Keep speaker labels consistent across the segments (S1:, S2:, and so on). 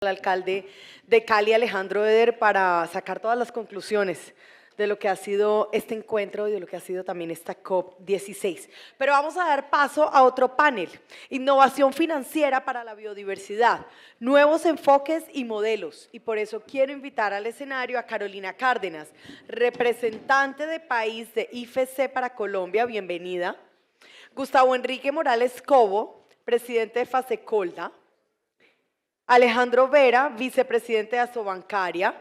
S1: al alcalde de Cali, Alejandro Eder, para sacar todas las conclusiones de lo que ha sido este encuentro y de lo que ha sido también esta COP16. Pero vamos a dar paso a otro panel, innovación financiera para la biodiversidad, nuevos enfoques y modelos. Y por eso quiero invitar al escenario a Carolina Cárdenas, representante de país de IFC para Colombia, bienvenida. Gustavo Enrique Morales Cobo, presidente de Fasecolda. Alejandro Vera, vicepresidente de Asobancaria.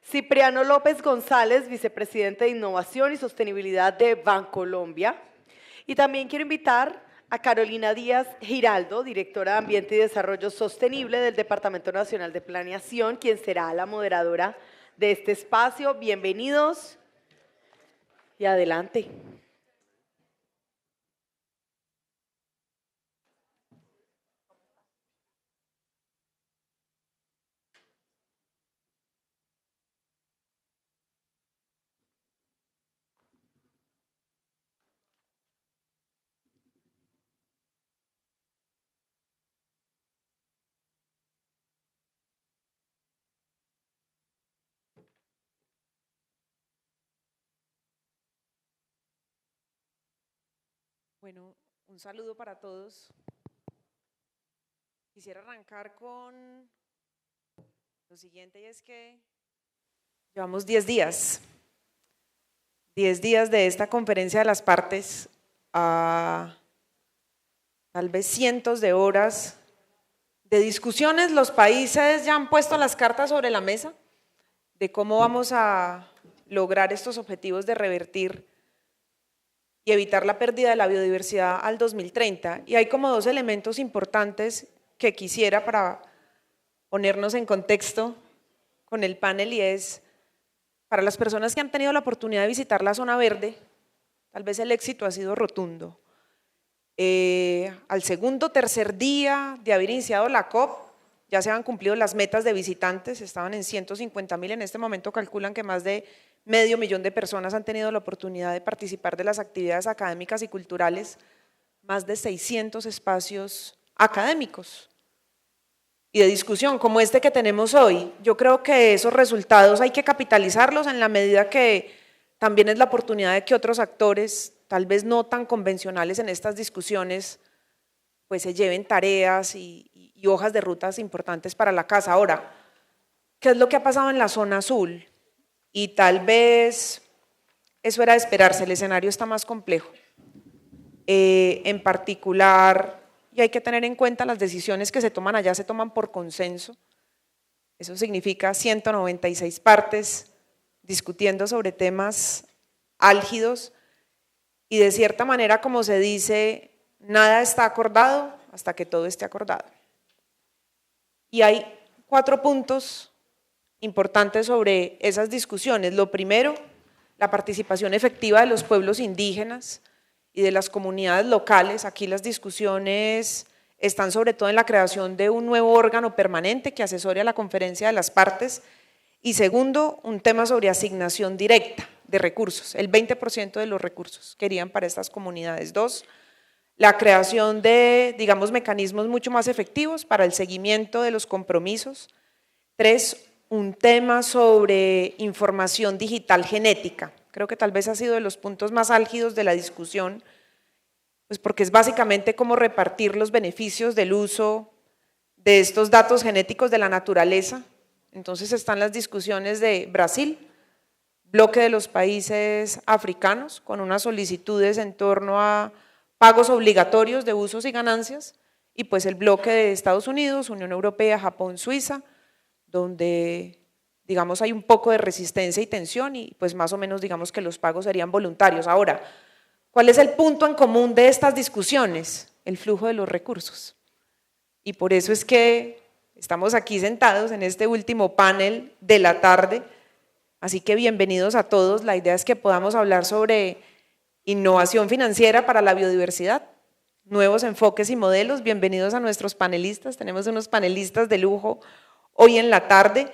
S1: Cipriano López González, vicepresidente de Innovación y Sostenibilidad de Bancolombia. Y también quiero invitar a Carolina Díaz Giraldo, directora de Ambiente y Desarrollo Sostenible del Departamento Nacional de Planeación, quien será la moderadora de este espacio. Bienvenidos y adelante.
S2: Bueno, un saludo para todos. Quisiera arrancar con lo siguiente y es que llevamos 10 días de esta conferencia de las partes, a tal vez cientos de horas de discusiones. Los países ya han puesto las cartas sobre la mesa de cómo vamos a lograr estos objetivos de revertir y evitar la pérdida de la biodiversidad al 2030. Y hay como dos elementos importantes que quisiera para ponernos en contexto con el panel, y es, para las personas que han tenido la oportunidad de visitar la zona verde, tal vez el éxito ha sido rotundo. Al segundo, tercer día de haber iniciado la COP, ya se han cumplido las metas de visitantes, estaban en 150.000, en este momento calculan que más de 500.000 de personas han tenido la oportunidad de participar de las actividades académicas y culturales, más de 600 espacios académicos y de discusión como este que tenemos hoy. Yo creo que esos resultados hay que capitalizarlos en la medida que también es la oportunidad de que otros actores, tal vez no tan convencionales en estas discusiones, pues se lleven tareas y hojas de rutas importantes para la casa. Ahora, ¿qué es lo que ha pasado en la zona azul? Y tal vez eso era de esperarse, el escenario está más complejo. En particular, y hay que tener en cuenta, las decisiones que se toman allá se toman por consenso. Eso significa 196 partes discutiendo sobre temas álgidos y de cierta manera, como se dice, nada está acordado hasta que todo esté acordado. Y hay 4 puntos importantes sobre esas discusiones. Lo primero, la participación efectiva de los pueblos indígenas y de las comunidades locales. Aquí las discusiones están sobre todo en la creación de un nuevo órgano permanente que asesore a la conferencia de las partes. Y segundo, un tema sobre asignación directa de recursos, el 20% de los recursos querían para estas comunidades. 2, la creación de, digamos, mecanismos mucho más efectivos para el seguimiento de los compromisos. 3, un tema sobre información digital genética. Creo que tal vez ha sido de los puntos más álgidos de la discusión, pues porque es básicamente cómo repartir los beneficios del uso de estos datos genéticos de la naturaleza. Entonces están las discusiones de Brasil, bloque de los países africanos, con unas solicitudes en torno a pagos obligatorios de usos y ganancias, y pues el bloque de Estados Unidos, Unión Europea, Japón, Suiza, donde digamos hay un poco de resistencia y tensión y pues más o menos digamos que los pagos serían voluntarios. Ahora, ¿cuál es el punto en común de estas discusiones? El flujo de los recursos. Y por eso es que estamos aquí sentados en este último panel de la tarde, así que bienvenidos a todos. La idea es que podamos hablar sobre innovación financiera para la biodiversidad, nuevos enfoques y modelos. Bienvenidos a nuestros panelistas, tenemos unos panelistas de lujo hoy en la tarde.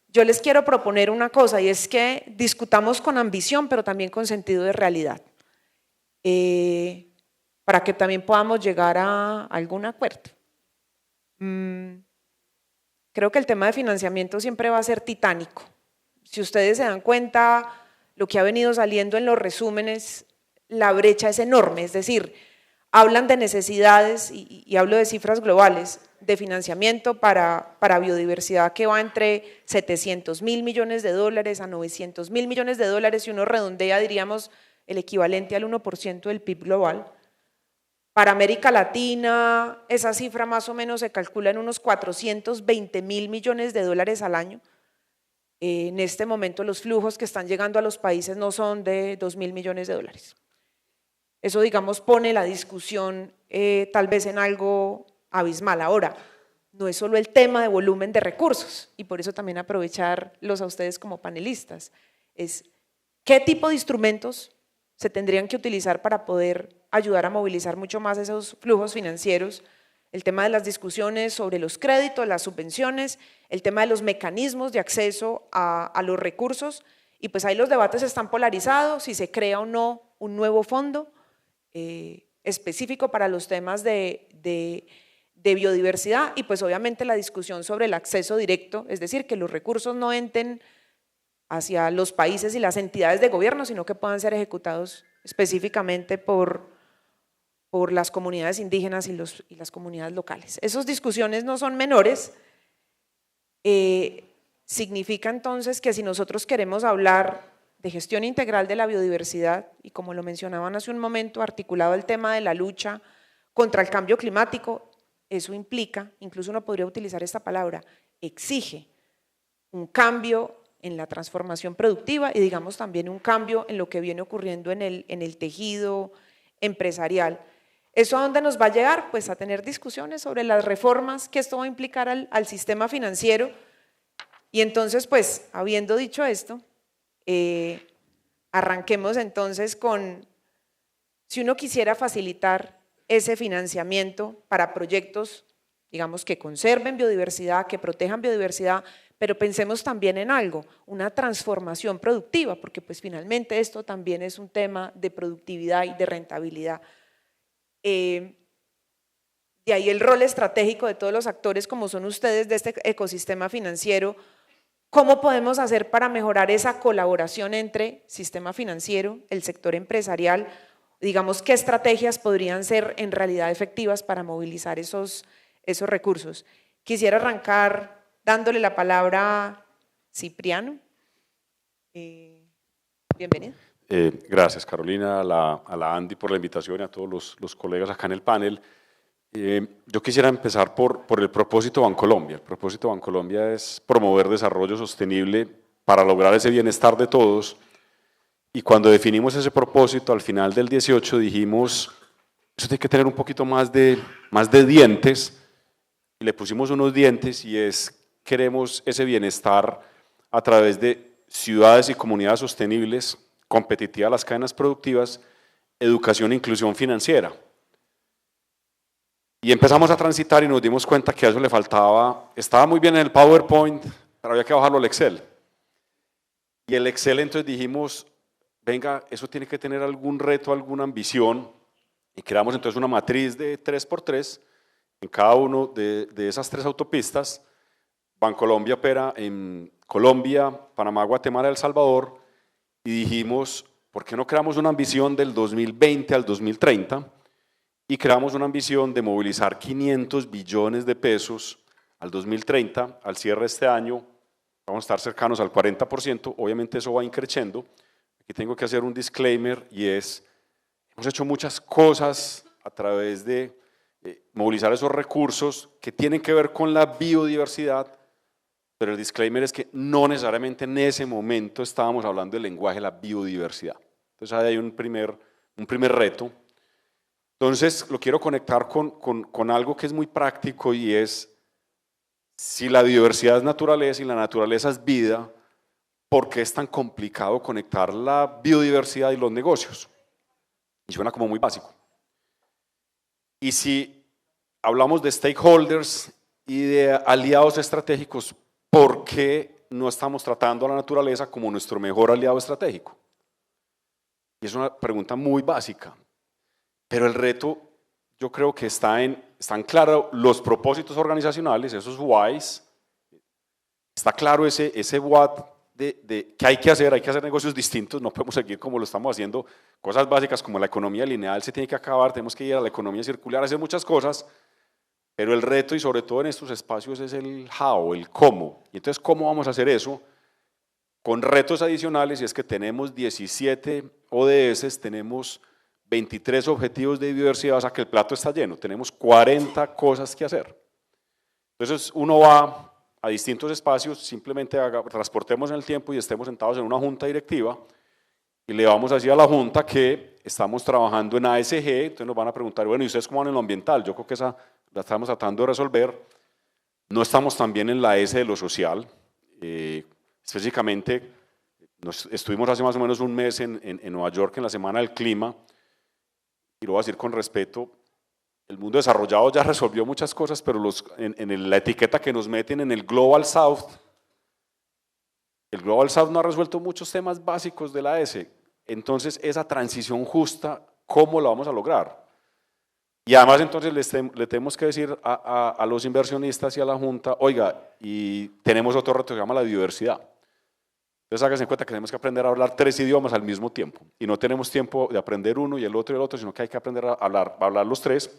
S2: Yo les quiero proponer una cosa, y es que discutamos con ambición, pero también con sentido de realidad, para que también podamos llegar a algún acuerdo. creo que el tema de financiamiento siempre va a ser titánico. Si ustedes se dan cuenta, lo que ha venido saliendo en los resúmenes, la brecha es enorme, es decir, hablan de necesidades, y hablo de cifras globales, de financiamiento para biodiversidad que va entre 700.000 millones de dólares a 900.000 millones de dólares, si uno redondea, diríamos, el equivalente al 1% del PIB global. Para América Latina, esa cifra más o menos se calcula en unos 420.000 millones de dólares al año. En este momento los flujos que están llegando a los países no son de 2.000 millones de dólares. Eso, digamos, pone la discusión tal vez en algo abismal. Ahora, no es solo el tema de volumen de recursos, y por eso también aprovecharlos a ustedes como panelistas, es qué tipo de instrumentos se tendrían que utilizar para poder ayudar a movilizar mucho más esos flujos financieros, el tema de las discusiones sobre los créditos, las subvenciones, el tema de los mecanismos de acceso a los recursos, y pues ahí los debates están polarizados, si se crea o no un nuevo fondo específico para los temas de biodiversidad, y pues obviamente la discusión sobre el acceso directo, es decir, que los recursos no entren hacia los países y las entidades de gobierno, sino que puedan ser ejecutados específicamente por las comunidades indígenas y las comunidades locales. Esas discusiones no son menores. Significa entonces que si nosotros queremos hablar de gestión integral de la biodiversidad, y como lo mencionaban hace un momento, articulado el tema de la lucha contra el cambio climático, eso implica, incluso uno podría utilizar esta palabra, exige un cambio en la transformación productiva y digamos también un cambio en lo que viene ocurriendo en el tejido empresarial. ¿Eso a dónde nos va a llegar? Pues a tener discusiones sobre las reformas que esto va a implicar al sistema financiero. Y entonces, pues, habiendo dicho esto, arranquemos entonces con, si uno quisiera facilitar ese financiamiento para proyectos, digamos, que conserven biodiversidad, que protejan biodiversidad, pero pensemos también en algo, una transformación productiva, porque pues finalmente esto también es un tema de productividad y de rentabilidad. De ahí el rol estratégico de todos los actores como son ustedes de este ecosistema financiero. ¿Cómo podemos hacer para mejorar esa colaboración entre sistema financiero, el sector empresarial? Digamos, ¿qué estrategias podrían ser en realidad efectivas para movilizar esos recursos? Quisiera arrancar dándole la palabra a Cipriano. Bienvenido.
S3: Gracias, Carolina, a la Andy por la invitación y a todos los colegas acá en el panel. Yo quisiera empezar por el propósito Bancolombia. El propósito Bancolombia es promover desarrollo sostenible para lograr ese bienestar de todos. Y cuando definimos ese propósito, al final del 18 dijimos, eso tiene que tener un poquito más de dientes, y le pusimos unos dientes y es, queremos ese bienestar a través de ciudades y comunidades sostenibles, competitivas a las cadenas productivas, educación e inclusión financiera. Y empezamos a transitar y nos dimos cuenta que a eso le faltaba, estaba muy bien en el PowerPoint, pero había que bajarlo al Excel. Y el Excel entonces dijimos, venga, eso tiene que tener algún reto, alguna ambición, y creamos entonces una matriz de 3x3 en cada uno de esas 3 autopistas. Bancolombia opera en Colombia, Panamá, Guatemala, El Salvador, y dijimos, ¿por qué no creamos una ambición del 2020 al 2030? Y creamos una ambición de movilizar 500 billones de pesos al 2030, al cierre de este año, vamos a estar cercanos al 40%, obviamente eso va increciendo. Aquí tengo que hacer un disclaimer y es, hemos hecho muchas cosas a través de movilizar esos recursos que tienen que ver con la biodiversidad, pero el disclaimer es que no necesariamente en ese momento estábamos hablando del lenguaje de la biodiversidad. Entonces ahí hay un primer reto. Entonces lo quiero conectar con algo que es muy práctico y es, si la biodiversidad es naturaleza y la naturaleza es vida, ¿por qué es tan complicado conectar la biodiversidad y los negocios? Y suena como muy básico. Y si hablamos de stakeholders y de aliados estratégicos, ¿por qué no estamos tratando a la naturaleza como nuestro mejor aliado estratégico? Y es una pregunta muy básica, pero el reto yo creo que están claros los propósitos organizacionales, esos whys, está claro ese what de que hay que hacer negocios distintos, no podemos seguir como lo estamos haciendo, cosas básicas como la economía lineal se tiene que acabar, tenemos que ir a la economía circular, hacer muchas cosas, pero el reto y sobre todo en estos espacios es el how, el cómo. Y entonces, ¿cómo vamos a hacer eso? Con retos adicionales, y es que tenemos 17 ODS, tenemos 23 objetivos de biodiversidad, o sea que el plato está lleno, tenemos 40 cosas que hacer. Entonces uno va a distintos espacios, simplemente transportemos en el tiempo y estemos sentados en una junta directiva y le vamos a decir a la junta que estamos trabajando en ASG, entonces nos van a preguntar, bueno, ¿y ustedes cómo van en lo ambiental? Yo creo que esa la estamos tratando de resolver. No estamos también en la S de lo social, específicamente estuvimos hace más o menos un mes en Nueva York en la Semana del Clima, y lo voy a decir con respeto, el mundo desarrollado ya resolvió muchas cosas, pero la etiqueta que nos meten en el Global South no ha resuelto muchos temas básicos de la S. Entonces, esa transición justa, ¿cómo la vamos a lograr? Y además, entonces, le tenemos que decir a los inversionistas y a la Junta, oiga, y tenemos otro reto que se llama la biodiversidad. Entonces, háganse en cuenta que tenemos que aprender a hablar 3 idiomas al mismo tiempo. Y no tenemos tiempo de aprender uno y el otro, sino que hay que aprender a hablar los 3.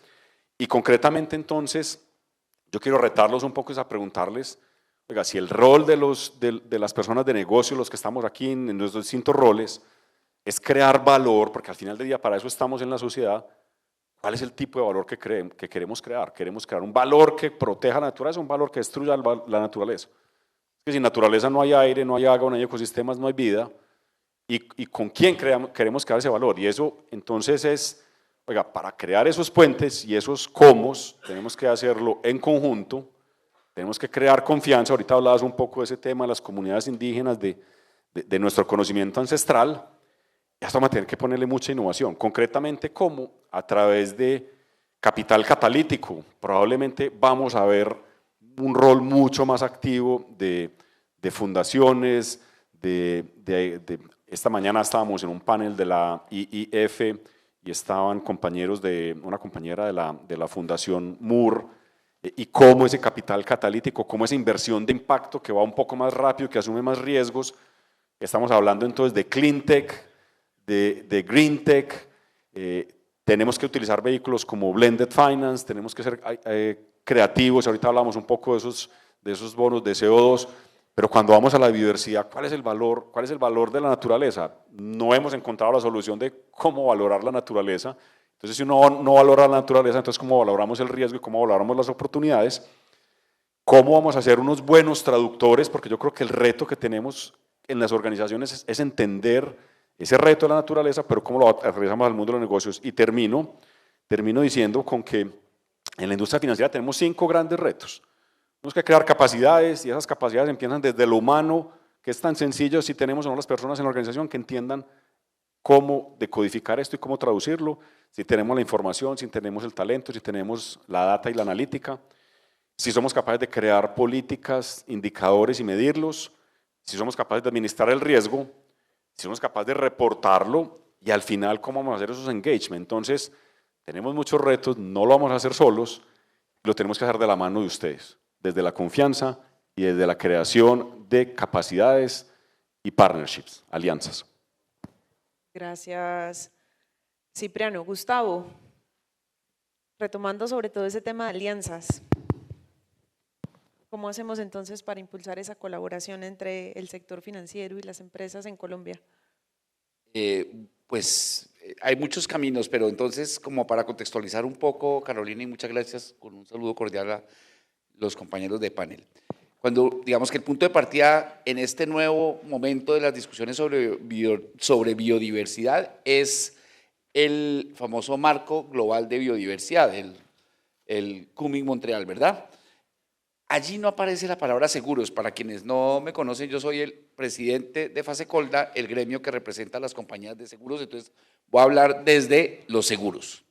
S3: Y concretamente, entonces, yo quiero retarlos un poco y a preguntarles, oiga, si el rol de las personas de negocio, los que estamos aquí en nuestros distintos roles, es crear valor, porque al final del día para eso estamos en la sociedad, ¿cuál es el tipo de valor que queremos crear? Queremos crear un valor que proteja la naturaleza, un valor que destruya la naturaleza. Es que sin naturaleza no hay aire, no hay agua, no hay ecosistemas, no hay vida. ¿Y con quién queremos crear ese valor? Y eso entonces es, oiga, para crear esos puentes y esos comos, tenemos que hacerlo en conjunto, tenemos que crear confianza. Ahorita hablabas un poco de ese tema de las comunidades indígenas, de nuestro conocimiento ancestral. Ya vamos a tener que ponerle mucha innovación. Concretamente, ¿cómo? A través de capital catalítico. Probablemente vamos a ver un rol mucho más activo de fundaciones, esta mañana estábamos en un panel de la IIF y estaban compañeros una compañera de la Fundación Moore, y cómo ese capital catalítico, cómo esa inversión de impacto que va un poco más rápido, que asume más riesgos. Estamos hablando entonces de clean tech, de green tech, tenemos que utilizar vehículos como blended finance, tenemos que ser creativos. Ahorita hablamos un poco de esos bonos de CO2, pero cuando vamos a la biodiversidad, ¿cuál es el valor de la naturaleza? No hemos encontrado la solución de cómo valorar la naturaleza. Entonces, si uno no valora la naturaleza, entonces ¿cómo valoramos el riesgo y cómo valoramos las oportunidades? ¿Cómo vamos a ser unos buenos traductores? Porque yo creo que el reto que tenemos en las organizaciones es entender ese reto de la naturaleza, pero cómo lo aterrizamos al mundo de los negocios. Y termino diciendo con que en la industria financiera tenemos 5 grandes retos. Tenemos que crear capacidades, y esas capacidades empiezan desde lo humano, que es tan sencillo si tenemos o no las personas en la organización que entiendan cómo decodificar esto y cómo traducirlo, si tenemos la información, si tenemos el talento, si tenemos la data y la analítica, si somos capaces de crear políticas, indicadores y medirlos, si somos capaces de administrar el riesgo, si somos capaces de reportarlo, y al final cómo vamos a hacer esos engagement. Entonces, tenemos muchos retos, no lo vamos a hacer solos, lo tenemos que hacer de la mano de ustedes, desde la confianza y desde la creación de capacidades y partnerships, alianzas.
S2: Gracias, Cipriano. Gustavo, retomando sobre todo ese tema de alianzas, ¿cómo hacemos entonces para impulsar esa colaboración entre el sector financiero y las empresas en Colombia?
S4: Hay muchos caminos, pero entonces, como para contextualizar un poco, Carolina, y muchas gracias, con un saludo cordial a los compañeros de panel. Cuando, digamos que el punto de partida en este nuevo momento de las discusiones sobre biodiversidad es el famoso marco global de biodiversidad, el Kunming-Montreal, ¿verdad? Allí no aparece la palabra seguros. Para quienes no me conocen, yo soy el presidente de Fasecolda, el gremio que representa a las compañías de seguros, entonces voy a hablar desde los seguros.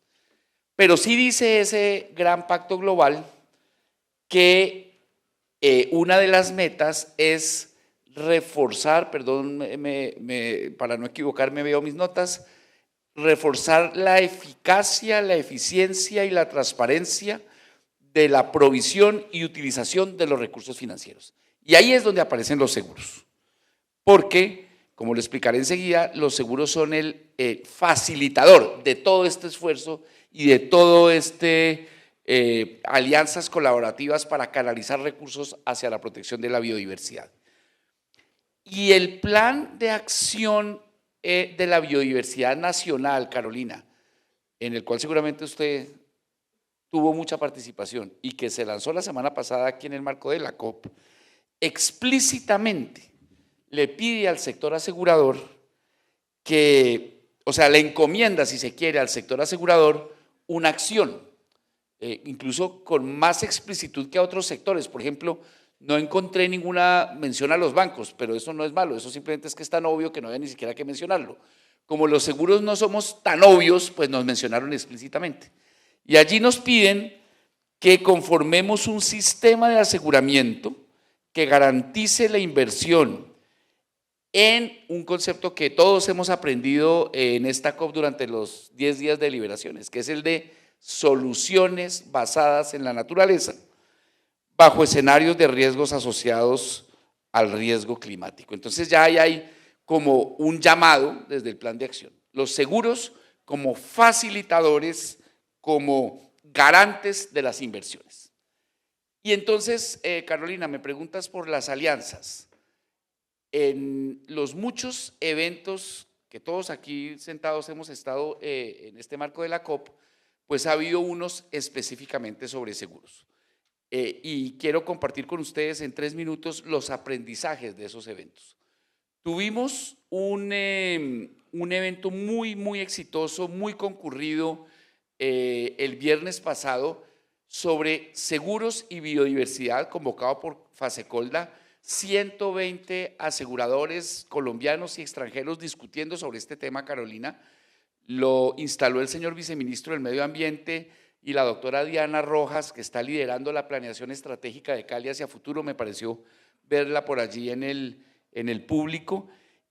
S4: Pero sí dice ese gran pacto global que una de las metas es reforzar, perdón, para no equivocarme veo mis notas, reforzar la eficacia, la eficiencia y la transparencia de la provisión y utilización de los recursos financieros. Y ahí es donde aparecen los seguros, porque, como lo explicaré enseguida, los seguros son el facilitador de todo este esfuerzo y de todo alianzas colaborativas para canalizar recursos hacia la protección de la biodiversidad. Y el plan de acción de la biodiversidad nacional, Carolina, en el cual seguramente usted tuvo mucha participación y que se lanzó la semana pasada aquí en el marco de la COP, explícitamente le pide al sector asegurador que, o sea, le encomienda, si se quiere, al sector asegurador una acción, incluso con más explicitud que a otros sectores. Por ejemplo, no encontré ninguna mención a los bancos, pero eso no es malo, eso simplemente es que es tan obvio que no había ni siquiera que mencionarlo. Como los seguros no somos tan obvios, pues nos mencionaron explícitamente. Y allí nos piden que conformemos un sistema de aseguramiento que garantice la inversión en un concepto que todos hemos aprendido en esta COP durante los 10 días de deliberaciones, que es el de soluciones basadas en la naturaleza, bajo escenarios de riesgos asociados al riesgo climático. Entonces ya hay como un llamado desde el plan de acción. Los seguros como facilitadores, como garantes de las inversiones. Y entonces, Carolina, me preguntas por las alianzas. En los muchos eventos que todos aquí sentados hemos estado en este marco de la COP, pues ha habido unos específicamente sobre seguros. Y quiero compartir con ustedes en 3 minutos los aprendizajes de esos eventos. Tuvimos un evento muy exitoso, muy concurrido el viernes pasado sobre seguros y biodiversidad, convocado por Fasecolda, 120 aseguradores colombianos y extranjeros discutiendo sobre este tema, Carolina. Lo instaló el señor viceministro del Medio Ambiente y la doctora Diana Rojas, que está liderando la planeación estratégica de Cali hacia futuro. Me pareció verla por allí en el público,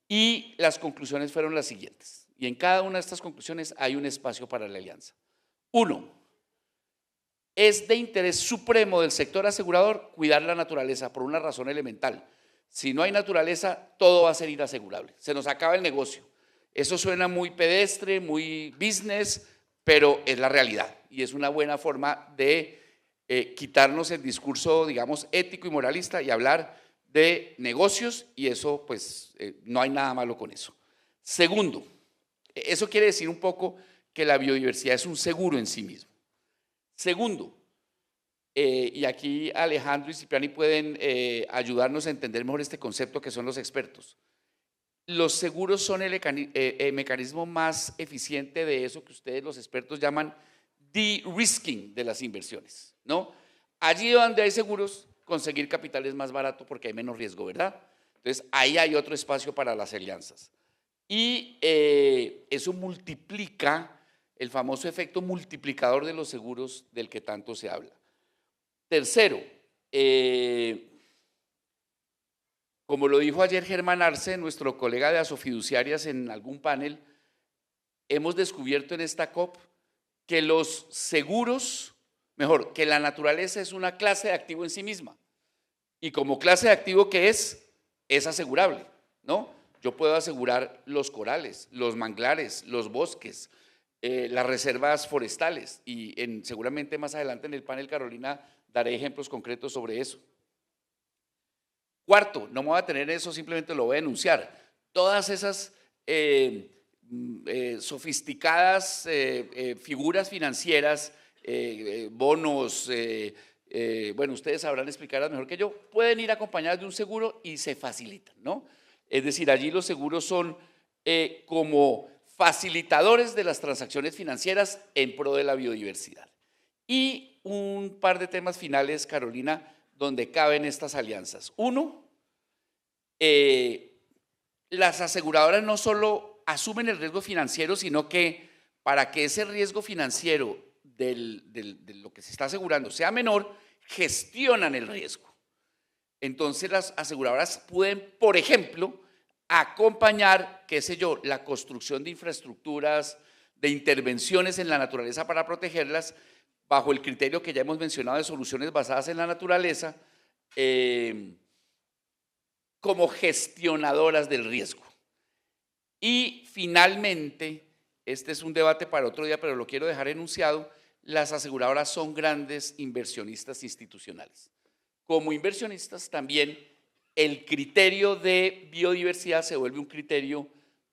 S4: y las conclusiones fueron las siguientes. Y en cada una de estas conclusiones hay un espacio para la alianza. 1. Es de interés supremo del sector asegurador cuidar la naturaleza por una razón elemental. Si no hay naturaleza, todo va a ser inasegurable. Se nos acaba el negocio. Eso suena muy pedestre, muy business, pero es la realidad y es una buena forma de quitarnos el discurso, digamos, ético y moralista y hablar de negocios, y eso, pues, no hay nada malo con eso. Segundo, eso quiere decir un poco que la biodiversidad es un seguro en sí mismo. Segundo, y aquí Alejandro y Cipriani pueden ayudarnos a entender mejor este concepto, que son los expertos. Los seguros son el mecanismo más eficiente de eso que ustedes, los expertos, llaman de-risking de las inversiones, ¿no? Allí donde hay seguros, conseguir capital es más barato porque hay menos riesgo, ¿verdad? Entonces, ahí hay otro espacio para las alianzas. Y eso multiplica el famoso efecto multiplicador de los seguros del que tanto se habla. Tercero, como lo dijo ayer Germán Arce, nuestro colega de Asofiduciarias, en algún panel, hemos descubierto en esta COP que los seguros, mejor, que la naturaleza es una clase de activo en sí misma. Y como clase de activo que es asegurable, ¿no? Yo puedo asegurar los corales, los manglares, los bosques, las reservas forestales, y seguramente más adelante en el panel, Carolina, daré ejemplos concretos sobre eso. Cuarto, no me voy a tener eso, simplemente lo voy a enunciar. Todas esas sofisticadas figuras financieras, bonos, bueno, ustedes sabrán explicarlas mejor que yo, pueden ir acompañadas de un seguro y se facilitan, ¿no? Es decir, allí los seguros son como facilitadores de las transacciones financieras en pro de la biodiversidad. Y un par de temas finales, Carolina, donde caben estas alianzas. Uno, las aseguradoras no solo asumen el riesgo financiero, sino que para que ese riesgo financiero de lo que se está asegurando sea menor, gestionan el riesgo. Entonces las aseguradoras pueden, por ejemplo, acompañar, qué sé yo, la construcción de infraestructuras, de intervenciones en la naturaleza para protegerlas, bajo el criterio que ya hemos mencionado de soluciones basadas en la naturaleza, como gestionadoras del riesgo. Y finalmente, este es un debate para otro día, pero lo quiero dejar enunciado, las aseguradoras son grandes inversionistas institucionales. Como inversionistas también el criterio de biodiversidad se vuelve un criterio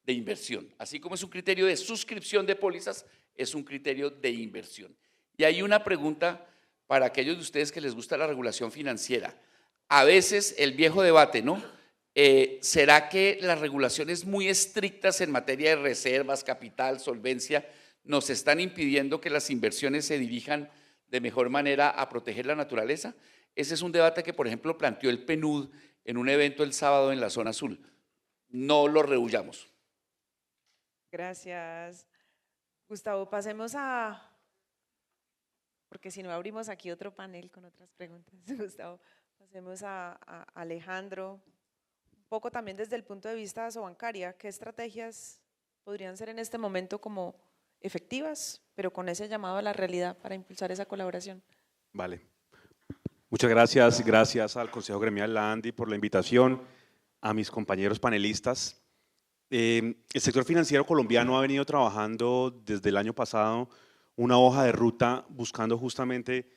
S4: de inversión. Así como es un criterio de suscripción de pólizas, es un criterio de inversión. Y hay una pregunta para aquellos de ustedes que les gusta la regulación financiera. A veces el viejo debate, ¿no? ¿Será que las regulaciones muy estrictas en materia de reservas, capital, solvencia, nos están impidiendo que las inversiones se dirijan de mejor manera a proteger la naturaleza? Ese es un debate que, por ejemplo, planteó el PNUD en un evento el sábado en la zona azul. No lo rehuyamos.
S2: Gracias. Gustavo, pasemos a, porque si no abrimos aquí otro panel con otras preguntas. Gustavo, pasemos a Alejandro. Un poco también desde el punto de vista de Asobancaria, ¿qué estrategias podrían ser en este momento como efectivas, pero con ese llamado a la realidad para impulsar esa colaboración?
S5: Vale. Muchas gracias. Gracias al Consejo Gremial, la ANDI, por la invitación, a mis compañeros panelistas. El sector financiero colombiano ha venido trabajando desde el año pasado una hoja de ruta buscando justamente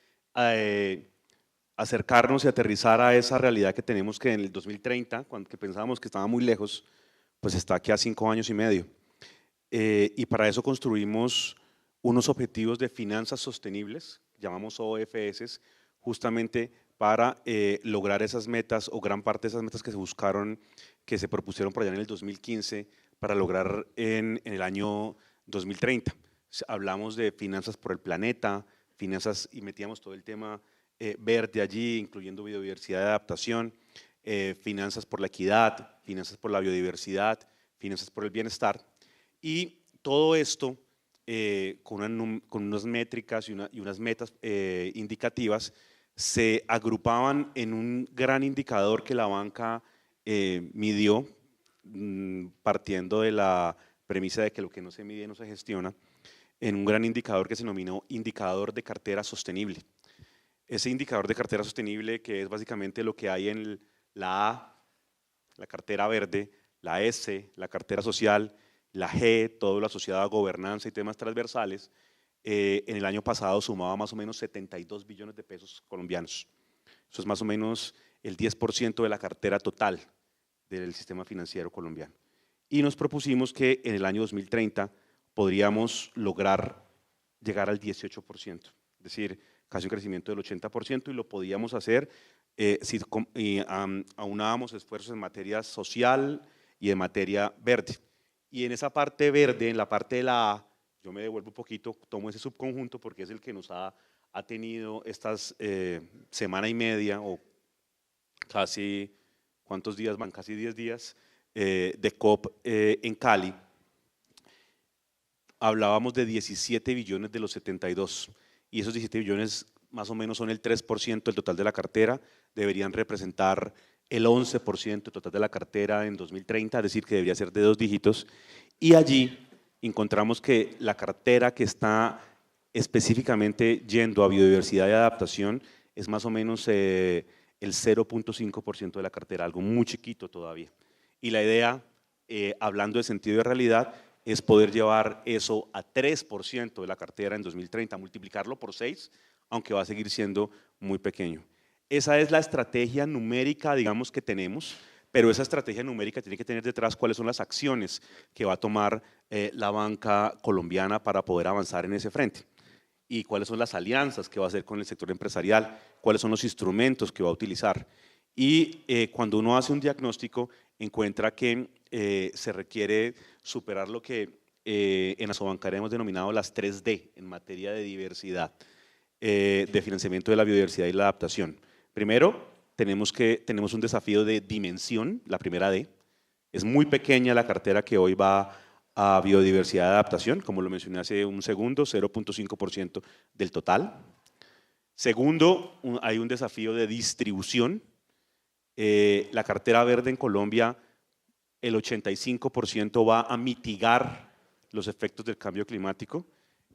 S5: acercarnos y aterrizar a esa realidad que tenemos que en el 2030, cuando que pensábamos que estaba muy lejos, pues está aquí a 5 años y medio. Y para eso construimos unos objetivos de finanzas sostenibles, llamamos OFS, justamente para lograr esas metas o gran parte de esas metas que se buscaron, que se propusieron por allá en el 2015 para lograr en el año 2030. Hablamos de finanzas por el planeta, finanzas y metíamos todo el tema verde allí, incluyendo biodiversidad y adaptación, finanzas por la equidad, finanzas por la biodiversidad, finanzas por el bienestar. Y todo esto con unas métricas y unas metas indicativas se agrupaban en un gran indicador que la banca midió, partiendo de la premisa de que lo que no se mide no se gestiona, en un gran indicador que se denominó indicador de cartera sostenible. Ese indicador de cartera sostenible, que es básicamente lo que hay en la A, la cartera verde, la S, la cartera social, la G, todo lo asociado a gobernanza y temas transversales, en el año pasado sumaba más o menos 72 billones de pesos colombianos. Eso es más o menos el 10% de la cartera total del sistema financiero colombiano. Y nos propusimos que en el año 2030 podríamos lograr llegar al 18%, es decir, casi un crecimiento del 80%, y lo podíamos hacer si aunábamos esfuerzos en materia social y en materia verde. Y en esa parte verde, en la parte de la A, yo me devuelvo un poquito, tomo ese subconjunto porque es el que nos ha tenido estas semana y media o casi, ¿cuántos días van? Casi 10 días de COP en Cali. Hablábamos de 17 billones de los 72 y esos 17 billones más o menos son el 3% del total de la cartera, deberían representar el 11% total de la cartera en 2030, es decir, que debería ser de 2 dígitos, y allí encontramos que la cartera que está específicamente yendo a biodiversidad y adaptación es más o menos el 0.5% de la cartera, algo muy chiquito todavía. Y la idea, hablando de sentido de realidad, es poder llevar eso a 3% de la cartera en 2030, multiplicarlo por 6, aunque va a seguir siendo muy pequeño. Esa es la estrategia numérica, digamos, que tenemos, pero esa estrategia numérica tiene que tener detrás cuáles son las acciones que va a tomar la banca colombiana para poder avanzar en ese frente y cuáles son las alianzas que va a hacer con el sector empresarial, cuáles son los instrumentos que va a utilizar. Y cuando uno hace un diagnóstico, encuentra que se requiere superar lo que en Asobancaria hemos denominado las 3D en materia de diversidad, de financiamiento de la biodiversidad y la adaptación. Primero, tenemos un desafío de dimensión, la primera D. Es muy pequeña la cartera que hoy va a biodiversidad y adaptación, como lo mencioné hace un segundo, 0.5% del total. Segundo, hay un desafío de distribución. La cartera verde en Colombia, el 85% va a mitigar los efectos del cambio climático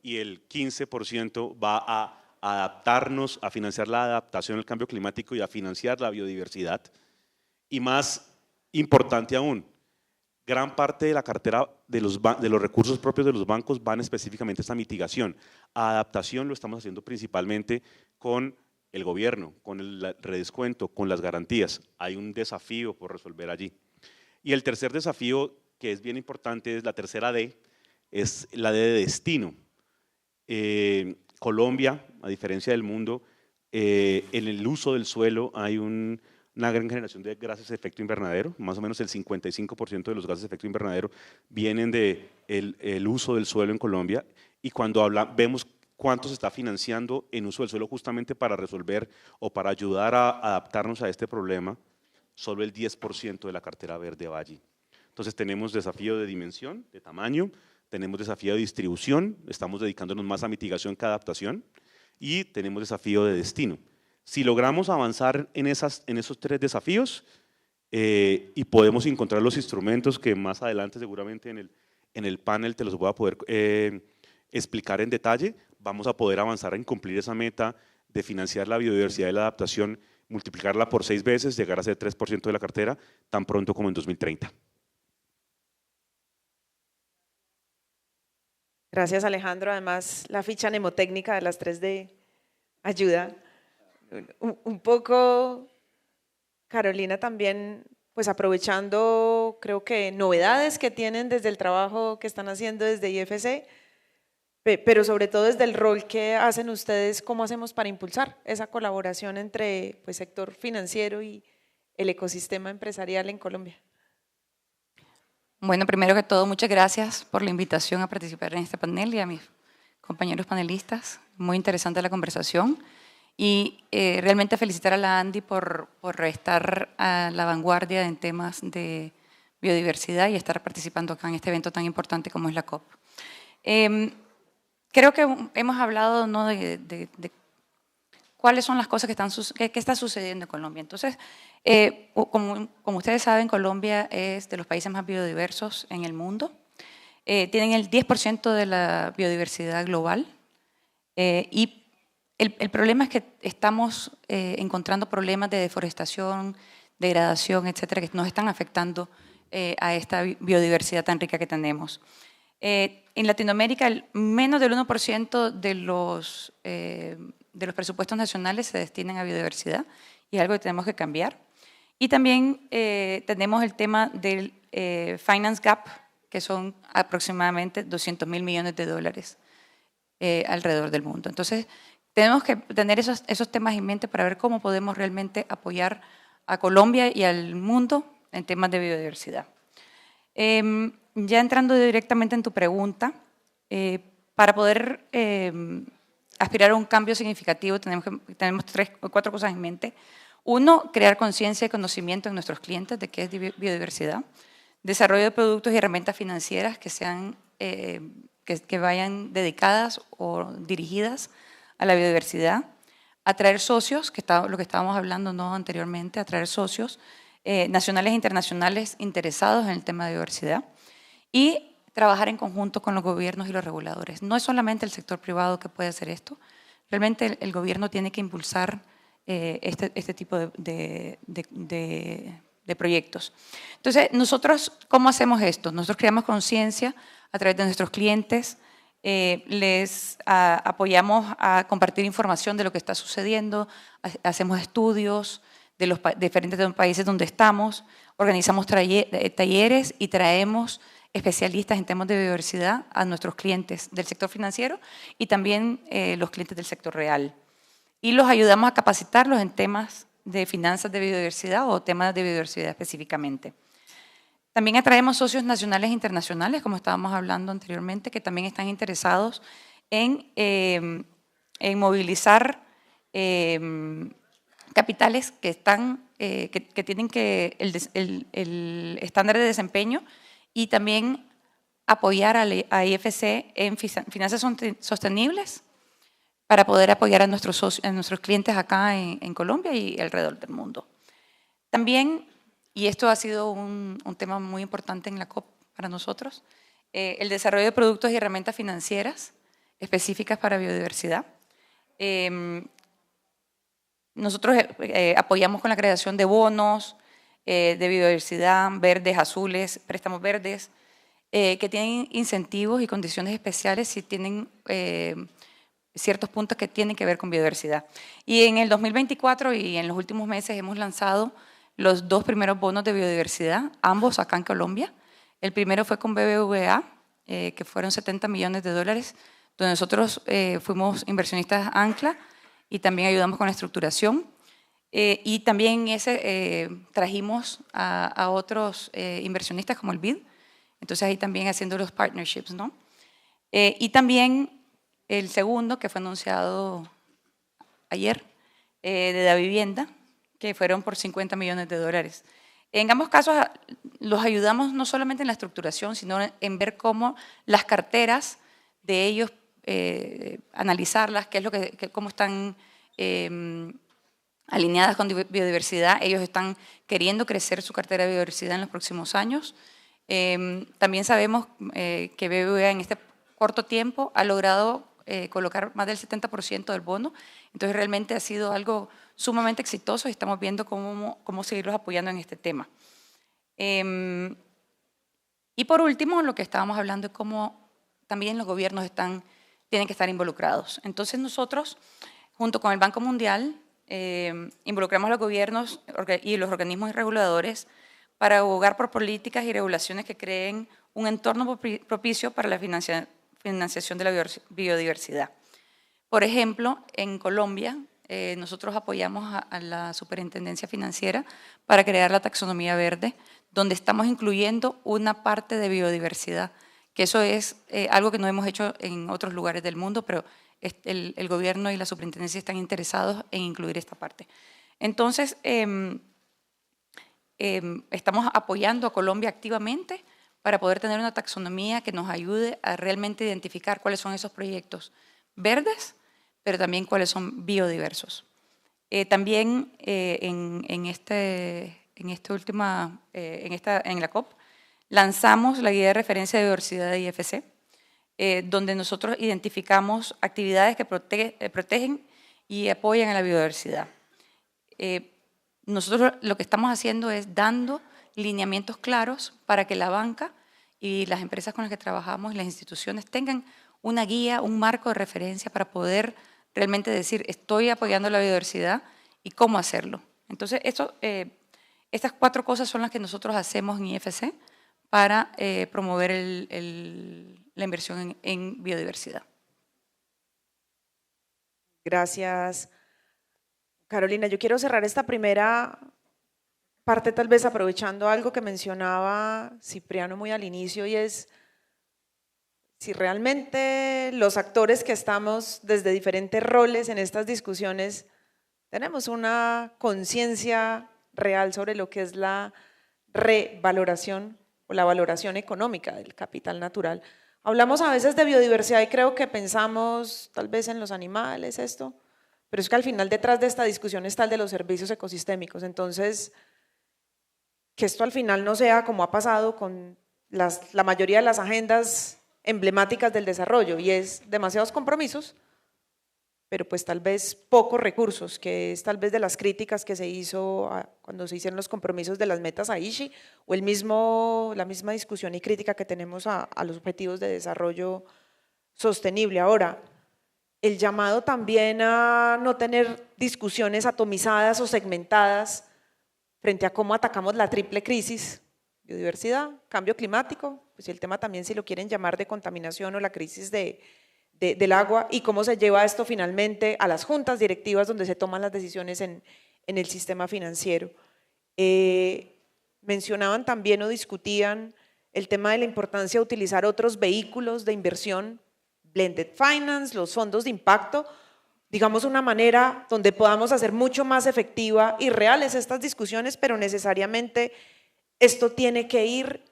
S5: y el 15% va a a adaptarnos, a financiar la adaptación al cambio climático y a financiar la biodiversidad. Y más importante aún, gran parte de la cartera de los recursos propios de los bancos van específicamente a esta mitigación. A adaptación lo estamos haciendo principalmente con el gobierno, con el redescuento, con las garantías. Hay un desafío por resolver allí. Y el tercer desafío, que es bien importante, es la tercera D, es la D de destino. Colombia, a diferencia del mundo, en el uso del suelo hay una gran generación de gases de efecto invernadero, más o menos el 55% de los gases de efecto invernadero vienen del uso del suelo en Colombia, y cuando vemos cuánto se está financiando en uso del suelo justamente para resolver o para ayudar a adaptarnos a este problema, solo el 10% de la cartera verde va allí. Entonces tenemos desafío de dimensión, de tamaño, tenemos desafío de distribución, estamos dedicándonos más a mitigación que a adaptación, y tenemos desafío de destino. Si logramos avanzar en esos tres desafíos y podemos encontrar los instrumentos que más adelante seguramente en el panel te los voy a poder explicar en detalle, vamos a poder avanzar en cumplir esa meta de financiar la biodiversidad y la adaptación, multiplicarla por 6 veces, llegar a ser 3% de la cartera tan pronto como en 2030.
S2: Gracias, Alejandro. Además, la ficha mnemotécnica de las 3D ayuda. Un poco, Carolina, también, pues aprovechando, creo que novedades que tienen desde el trabajo que están haciendo desde IFC, pero sobre todo desde el rol que hacen ustedes, ¿cómo hacemos para impulsar esa colaboración entre pues, sector financiero y el ecosistema empresarial en Colombia?
S6: Bueno, primero que todo, muchas gracias por la invitación a participar en este panel y a mis compañeros panelistas. Muy interesante la conversación. Y realmente felicitar a la Andy por estar a la vanguardia en temas de biodiversidad y estar participando acá en este evento tan importante como es la COP. Creo que hemos hablado, ¿no?, de cuáles son las cosas que está sucediendo en Colombia. Entonces, como ustedes saben, Colombia es de los países más biodiversos en el mundo. Tienen el 10% de la biodiversidad global y el problema es que estamos encontrando problemas de deforestación, degradación, etcétera, que nos están afectando a esta biodiversidad tan rica que tenemos. En Latinoamérica, menos del 1% de los presupuestos nacionales se destinan a biodiversidad y es algo que tenemos que cambiar. Y también tenemos el tema del Finance Gap, que son aproximadamente 200.000 millones de dólares alrededor del mundo. Entonces, tenemos que tener esos temas en mente para ver cómo podemos realmente apoyar a Colombia y al mundo en temas de biodiversidad. Ya entrando directamente en tu pregunta, para poder aspirar a un cambio significativo tenemos 3 o 4 cosas en mente. Uno, crear conciencia y conocimiento en nuestros clientes de qué es biodiversidad. Desarrollo de productos y herramientas financieras que vayan dedicadas o dirigidas a la biodiversidad. Atraer socios, lo que estábamos hablando, ¿no?, anteriormente, atraer socios nacionales e internacionales interesados en el tema de diversidad y trabajar en conjunto con los gobiernos y los reguladores. No es solamente el sector privado que puede hacer esto, realmente el gobierno tiene que impulsar este tipo de proyectos. Entonces, nosotros, ¿cómo hacemos esto? Nosotros creamos conciencia a través de nuestros clientes, les apoyamos a compartir información de lo que está sucediendo, hacemos estudios de los diferentes países donde estamos, organizamos talleres y traemos especialistas en temas de biodiversidad a nuestros clientes del sector financiero y también los clientes del sector real. Y los ayudamos a capacitarlos en temas de finanzas de biodiversidad o temas de biodiversidad específicamente. También atraemos socios nacionales e internacionales, como estábamos hablando anteriormente, que también están interesados en movilizar capitales que tienen el estándar de desempeño y también apoyar a IFC en finanzas sostenibles para poder apoyar a nuestros clientes acá en Colombia y alrededor del mundo. También, y esto ha sido un tema muy importante en la COP para nosotros, el desarrollo de productos y herramientas financieras específicas para biodiversidad. Nosotros apoyamos con la creación de bonos de biodiversidad, verdes, azules, préstamos verdes, que tienen incentivos y condiciones especiales si tienen ciertos puntos que tienen que ver con biodiversidad. Y en el 2024 y en los últimos meses hemos lanzado los 2 primeros bonos de biodiversidad, ambos acá en Colombia. El primero fue con BBVA, que fueron $70 millones, donde nosotros fuimos inversionistas ancla y también ayudamos con la estructuración. Y también ese trajimos a otros inversionistas como el BID, entonces ahí también haciendo los partnerships, ¿no? Y también el segundo, que fue anunciado ayer, de la vivienda, que fueron por $50 millones. En ambos casos los ayudamos no solamente en la estructuración, sino en ver cómo las carteras de ellos, analizarlas, qué es lo cómo están alineadas con biodiversidad. Ellos están queriendo crecer su cartera de biodiversidad en los próximos años. También sabemos que BBVA en este corto tiempo ha logrado colocar más del 70% del bono, entonces realmente ha sido algo sumamente exitoso y estamos viendo cómo seguirlos apoyando en este tema. Y por último, lo que estábamos hablando es cómo también los gobiernos tienen que estar involucrados. Entonces nosotros, junto con el Banco Mundial, involucramos a los gobiernos y los organismos reguladores para abogar por políticas y regulaciones que creen un entorno propicio para la financiación de la biodiversidad. Por ejemplo, en Colombia, nosotros apoyamos a la Superintendencia Financiera para crear la taxonomía verde, donde estamos incluyendo una parte de biodiversidad, que eso es algo que no hemos hecho en otros lugares del mundo, pero el gobierno y la superintendencia están interesados en incluir esta parte. Entonces, estamos apoyando a Colombia activamente para poder tener una taxonomía que nos ayude a realmente identificar cuáles son esos proyectos verdes, pero también cuáles son biodiversos. También en la COP lanzamos la guía de referencia de biodiversidad de IFC, donde nosotros identificamos actividades que protegen y apoyan a la biodiversidad. Nosotros lo que estamos haciendo es dando lineamientos claros para que la banca y las empresas con las que trabajamos y las instituciones tengan una guía, un marco de referencia para poder realmente decir estoy apoyando la biodiversidad y cómo hacerlo. Entonces, estas 4 cosas son las que nosotros hacemos en IFC para promover la inversión en biodiversidad.
S2: Gracias, Carolina. Yo quiero cerrar esta primera parte tal vez aprovechando algo que mencionaba Cipriano muy al inicio, y es si realmente los actores que estamos desde diferentes roles en estas discusiones tenemos una conciencia real sobre lo que es la revaloración o la valoración económica del capital natural. Hablamos a veces de biodiversidad y creo que pensamos tal vez en los animales, pero es que al final detrás de esta discusión está el de los servicios ecosistémicos. Entonces, que esto al final no sea como ha pasado con la mayoría de las agendas emblemáticas del desarrollo, y es demasiados compromisos, pero pues tal vez pocos recursos, que es tal vez de las críticas que se hizo cuando se hicieron los compromisos de las metas Aichi, o la misma discusión y crítica que tenemos a los objetivos de desarrollo sostenible. Ahora, el llamado también a no tener discusiones atomizadas o segmentadas frente a cómo atacamos la triple crisis: biodiversidad, cambio climático, pues el tema también si lo quieren llamar de contaminación o la crisis del agua, y cómo se lleva esto finalmente a las juntas directivas donde se toman las decisiones en el sistema financiero. Mencionaban también o discutían el tema de la importancia de utilizar otros vehículos de inversión, blended finance, los fondos de impacto, digamos una manera donde podamos hacer mucho más efectiva y reales estas discusiones, pero necesariamente esto tiene que ir,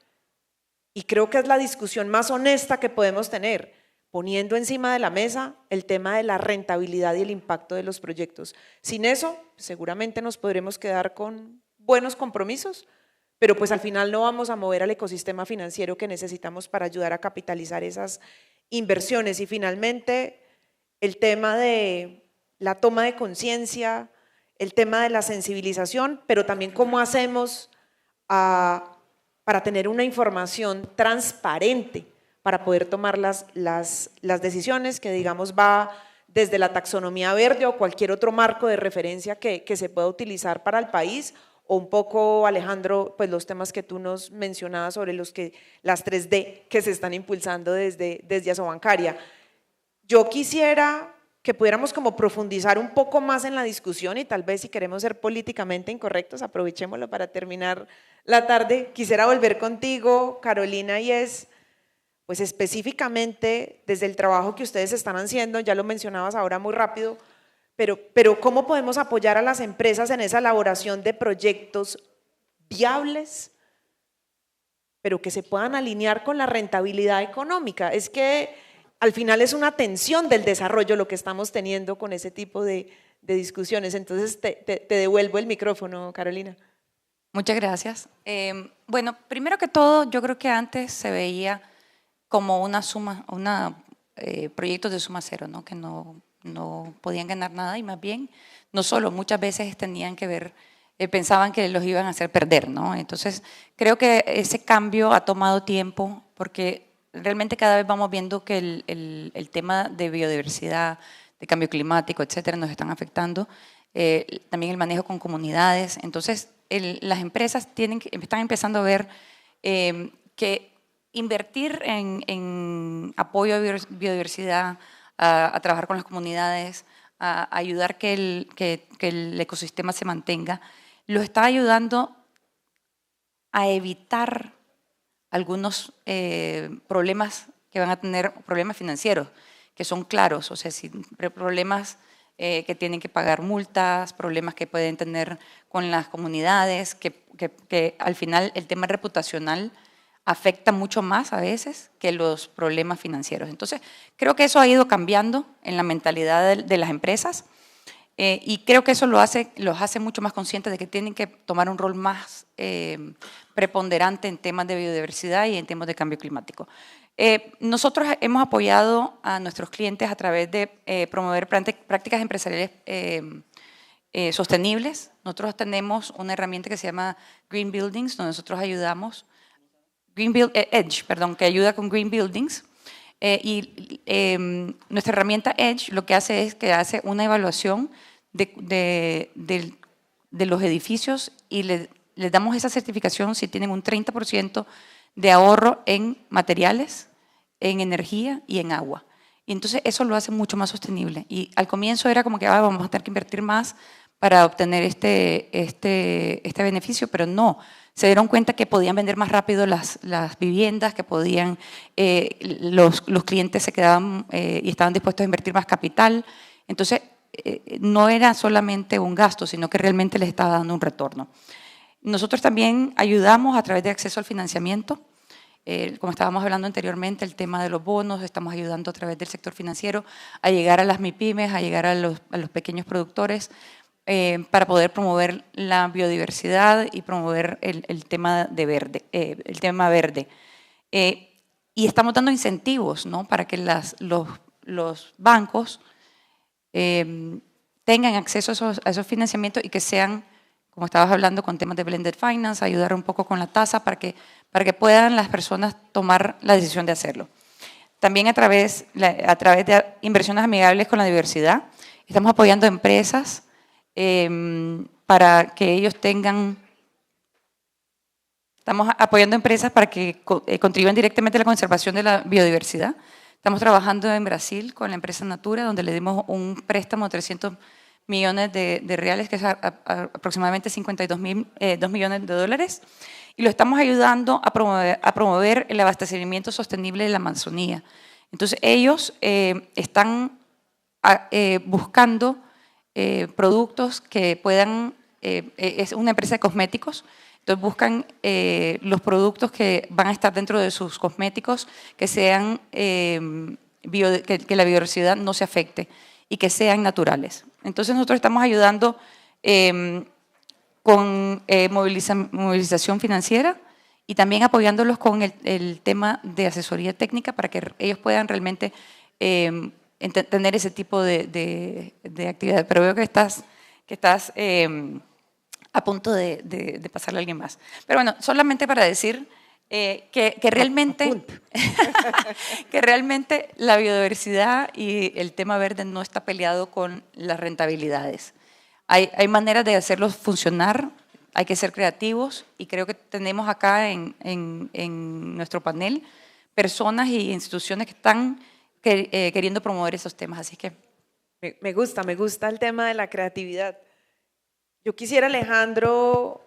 S2: y creo que es la discusión más honesta que podemos tener, poniendo encima de la mesa el tema de la rentabilidad y el impacto de los proyectos. Sin eso, seguramente nos podremos quedar con buenos compromisos, pero pues al final no vamos a mover al ecosistema financiero que necesitamos para ayudar a capitalizar esas inversiones. Y finalmente, el tema de la toma de conciencia, el tema de la sensibilización, pero también cómo hacemos para tener una información transparente para poder tomar las decisiones que, digamos, va desde la taxonomía verde o cualquier otro marco de referencia que se pueda utilizar para el país, o un poco, Alejandro, pues los temas que tú nos mencionabas sobre las 3D que se están impulsando desde Asobancaria. Yo quisiera que pudiéramos como profundizar un poco más en la discusión y tal vez si queremos ser políticamente incorrectos, aprovechémoslo para terminar la tarde. Quisiera volver contigo, Carolina, y es, pues específicamente desde el trabajo que ustedes están haciendo, ya lo mencionabas ahora muy rápido, pero ¿cómo podemos apoyar a las empresas en esa elaboración de proyectos viables, pero que se puedan alinear con la rentabilidad económica? Es que al final es una tensión del desarrollo lo que estamos teniendo con ese tipo de discusiones. Entonces te devuelvo el micrófono, Carolina.
S6: Muchas gracias. Bueno, primero que todo, yo creo que antes se veía como proyectos de suma cero, ¿no? Que no podían ganar nada y más bien, no solo, muchas veces tenían que ver, pensaban que los iban a hacer perder, ¿no? Entonces, creo que ese cambio ha tomado tiempo porque realmente cada vez vamos viendo que el tema de biodiversidad, de cambio climático, etcétera, nos están afectando. También el manejo con comunidades. Entonces, las empresas están empezando a ver que invertir en apoyo a biodiversidad, a trabajar con las comunidades, a ayudar que el ecosistema se mantenga, lo está ayudando a evitar algunos problemas que van a tener, problemas financieros, que son claros, o sea, problemas que tienen que pagar multas, problemas que pueden tener con las comunidades, que al final el tema reputacional afecta mucho más a veces que los problemas financieros. Entonces, creo que eso ha ido cambiando en la mentalidad de las empresas y creo que eso los hace mucho más conscientes de que tienen que tomar un rol más preponderante en temas de biodiversidad y en temas de cambio climático. Nosotros hemos apoyado a nuestros clientes a través de promover prácticas empresariales sostenibles. Nosotros tenemos una herramienta que se llama Green Buildings, donde nosotros ayudamos, Edge, que ayuda con Green Buildings. Nuestra herramienta Edge lo que hace es que hace una evaluación de los edificios y les damos esa certificación si tienen un 30% de ahorro en materiales, en energía y en agua. Y entonces eso lo hace mucho más sostenible. Y al comienzo era como que vamos a tener que invertir más para obtener este beneficio, pero no. Se dieron cuenta que podían vender más rápido las viviendas, que podían, los clientes se quedaban y estaban dispuestos a invertir más capital. Entonces, no era solamente un gasto, sino que realmente les estaba dando un retorno. Nosotros también ayudamos a través de acceso al financiamiento. Como estábamos hablando anteriormente, el tema de los bonos, estamos ayudando a través del sector financiero a llegar a las MIPYMES, a llegar a los pequeños productores, para poder promover la biodiversidad y promover el tema verde. Y estamos dando incentivos, ¿no? Para que los bancos tengan acceso a esos financiamientos y que sean, como estabas hablando, con temas de blended finance, ayudar un poco con la tasa para que puedan las personas tomar la decisión de hacerlo. También a través de inversiones amigables con la diversidad, estamos apoyando empresas para que ellos estamos apoyando empresas para que contribuyan directamente a la conservación de la biodiversidad. Estamos trabajando en Brasil con la empresa Natura, donde le dimos un préstamo de 300 millones de reales, que es aproximadamente 52 2 millones de dólares, y lo estamos ayudando a promover el abastecimiento sostenible de la Amazonía. Entonces, ellos están buscando productos que puedan, es una empresa de cosméticos, entonces buscan los productos que van a estar dentro de sus cosméticos que sean, que la biodiversidad no se afecte y que sean naturales. Entonces nosotros estamos ayudando con movilización financiera y también apoyándolos con el tema de asesoría técnica para que ellos puedan realmente tener ese tipo de actividad. Pero veo que estás a punto de pasarle a alguien más. Pero bueno, solamente para decir que realmente, que realmente la biodiversidad y el tema verde no está peleado con las rentabilidades. Hay maneras de hacerlos funcionar, hay que ser creativos y creo que tenemos acá en nuestro panel personas y instituciones que están queriendo promover esos temas. Así que
S2: Me gusta el tema de la creatividad. Yo quisiera, Alejandro,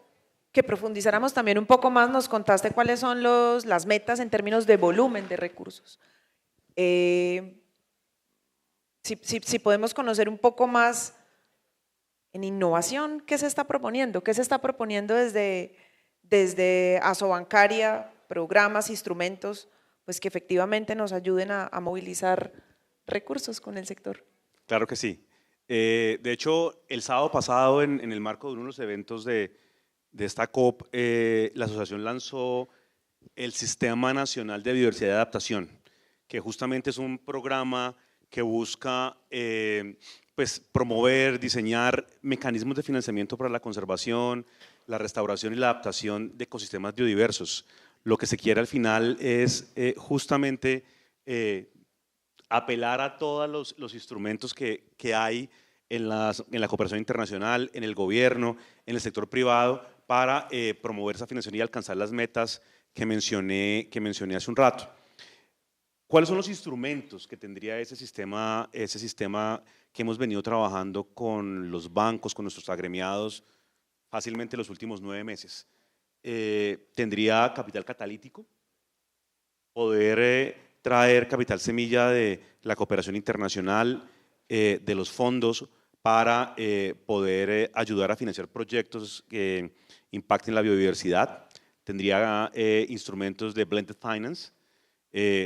S2: que profundizáramos también un poco más, nos contaste cuáles son las metas en términos de volumen de recursos. Si podemos conocer un poco más en innovación, ¿qué se está proponiendo? ¿Qué se está proponiendo desde Asobancaria, programas, instrumentos, pues que efectivamente nos ayuden a movilizar recursos con el sector?
S5: Claro que sí. De hecho, el sábado pasado, en el marco de uno de los eventos de esta COP, la asociación lanzó el Sistema Nacional de Biodiversidad y Adaptación, que justamente es un programa que busca pues, promover, diseñar mecanismos de financiamiento para la conservación, la restauración y la adaptación de ecosistemas biodiversos. Lo que se quiere al final es justamente apelar a todos los instrumentos que hay en la cooperación internacional, en el gobierno, en el sector privado, para promover esa financiación y alcanzar las metas que mencioné hace un rato. ¿Cuáles son los instrumentos que tendría ese sistema que hemos venido trabajando con los bancos, con nuestros agremiados, fácilmente los últimos 9 meses? Tendría capital catalítico, poder traer capital semilla de la cooperación internacional, de los fondos, para poder ayudar a financiar proyectos que impacten la biodiversidad. Tendría instrumentos de blended finance,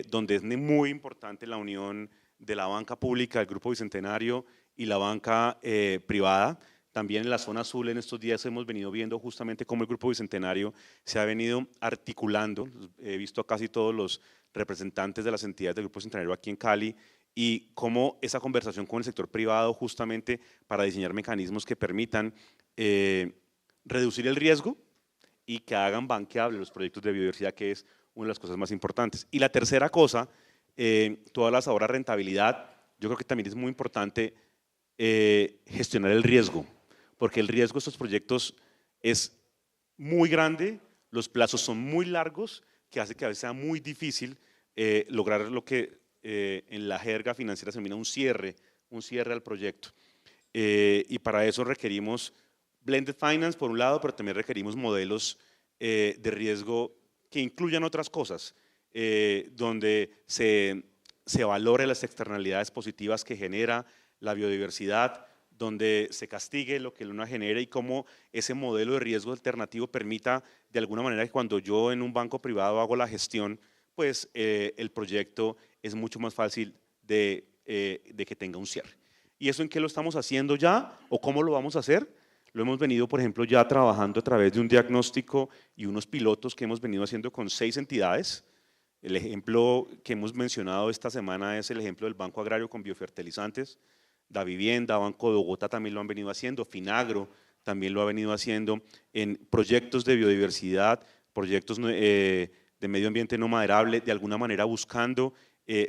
S5: donde es muy importante la unión de la banca pública, el Grupo Bicentenario y la banca privada. También en la zona azul en estos días hemos venido viendo justamente cómo el Grupo Bicentenario se ha venido articulando. He visto a casi todos los representantes de las entidades del Grupo Bicentenario aquí en Cali y cómo esa conversación con el sector privado justamente para diseñar mecanismos que permitan reducir el riesgo y que hagan banqueables los proyectos de biodiversidad, que es una de las cosas más importantes. Y la tercera cosa, todas las ahora rentabilidad, yo creo que también es muy importante gestionar el riesgo, porque el riesgo de estos proyectos es muy grande, los plazos son muy largos, que hace que a veces sea muy difícil lograr lo que en la jerga financiera se denomina un cierre al proyecto. Y para eso requerimos blended finance por un lado, pero también requerimos modelos de riesgo que incluyan otras cosas, donde se valore las externalidades positivas que genera la biodiversidad, donde se castigue lo que la luna genera y cómo ese modelo de riesgo alternativo permita de alguna manera que cuando yo en un banco privado hago la gestión, pues el proyecto es mucho más fácil de que tenga un cierre. ¿Y eso en qué lo estamos haciendo ya o cómo lo vamos a hacer? Lo hemos venido, por ejemplo, ya trabajando a través de un diagnóstico y unos pilotos que hemos venido haciendo con 6 entidades. El ejemplo que hemos mencionado esta semana es el ejemplo del Banco Agrario con biofertilizantes, Da Vivienda, Banco de Bogotá también lo han venido haciendo, Finagro también lo ha venido haciendo en proyectos de biodiversidad, proyectos de medio ambiente no maderable, de alguna manera buscando